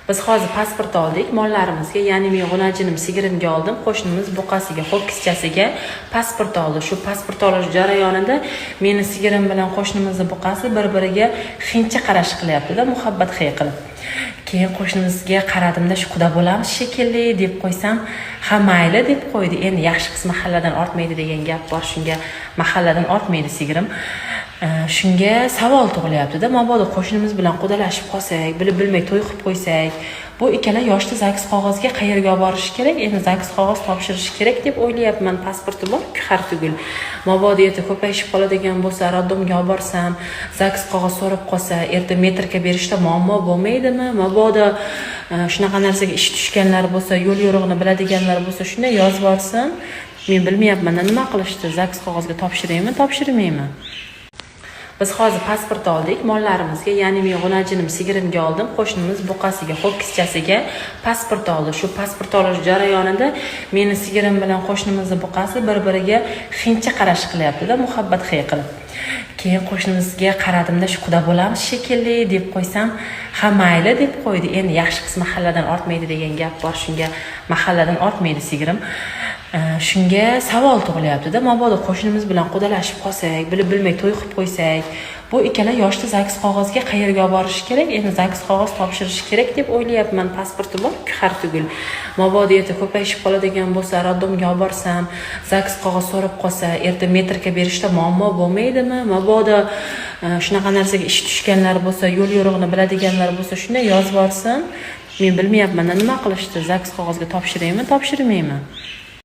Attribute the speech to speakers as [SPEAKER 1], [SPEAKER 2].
[SPEAKER 1] Biz hozir pasport oldik, mollarimizga, ya'ni men g'unajinim sigirimga oldim, qo'shnimiz buqasiga, ho'kizchasiga pasport oldi. Shu pasport olish jarayonida meni sigirim bilan qo'shnimizning buqasi bir-biriga hindcha qarash qilyapti-da, muhabbat xey qilib. Keyin qo'shnimizga qaradimda, shu quda bo'lamiz shekilli deb qo'ysam, ha mayli deb qo'ydi. Endi yaxshi qismi mahalladan ortmaydi degan gap bor, shunga mahalladan ortmaydi sigirim. Shunga savol tug'ilyapti-da, mabodo qo'shnimiz bilan qudalashib qolsak, bilib-bilmay to'y qilib qo'ysak, bu ikkala yoshda zags qog'ozga qayerga olib borish kerak? Endi zags qog'oz topshirish kerak deb o'ylayapman. Pasporti bor-ku, har tugul. Mabodo erta ko'payishib qoladigan bo'lsa, roddomga olib borsam, zags qog'oz so'rab qolsa, erta metrga berishda muammo bo'lmaydimi? Mabodo shunaqa narsaga ish tushganlar bo'lsa, yo'l yo'riqni biladiganlar bo'lsa, shunday yozib olsin. Men bilmayapman, nima qilishdi? Zags qog'ozga topshiraymi, topshirmayman? Biz hozir pasport oldik, mollarimizga, ya'ni men g'unajinim sigirimga oldim, qo'shnimiz buqasiga, ho'kizchasiga pasport oldi. Shu pasport olish jarayonida meni sigirim bilan qo'shnimizning buqasi bir-biriga hindcha qarash qilyapti-da, muhabbat xey qilib. Keyin qo'shnimizga qaradimda, shu quda bo'lamiz shekilli deb qo'ysam, ha mayli deb qo'ydi. Endi yaxshi qismi mahalladan ortmaydi degan gap bor, shunga mahalladan ortmaydi sigirim. Shunga savol tug'ilyapti-da, mabodo qo'shnimiz bilan qudalashib qolsak, bilib-bilmay to'y qilib qo'ysak, bu ikkala yoshda zags qog'ozga qayerga olib borish kerak? Endi zags qog'oz topshirish kerak deb o'ylayapman. Pasporti bor-ku, har tugul. Mabodo erta ko'payishib qoladigan bo'lsa, roddomga olib borsam, zags qog'oz so'rab qolsa, erta metrga berishda muammo bo'lmaydimi? Mabodo shunaqa narsaga ish tushganlar bo'lsa, yo'l yo'riqni biladiganlar bo'lsa, shunday yozib olsin. Men bilmayapman, nima qilishdi? Zags qog'ozga topshiraymi, topshirmayman?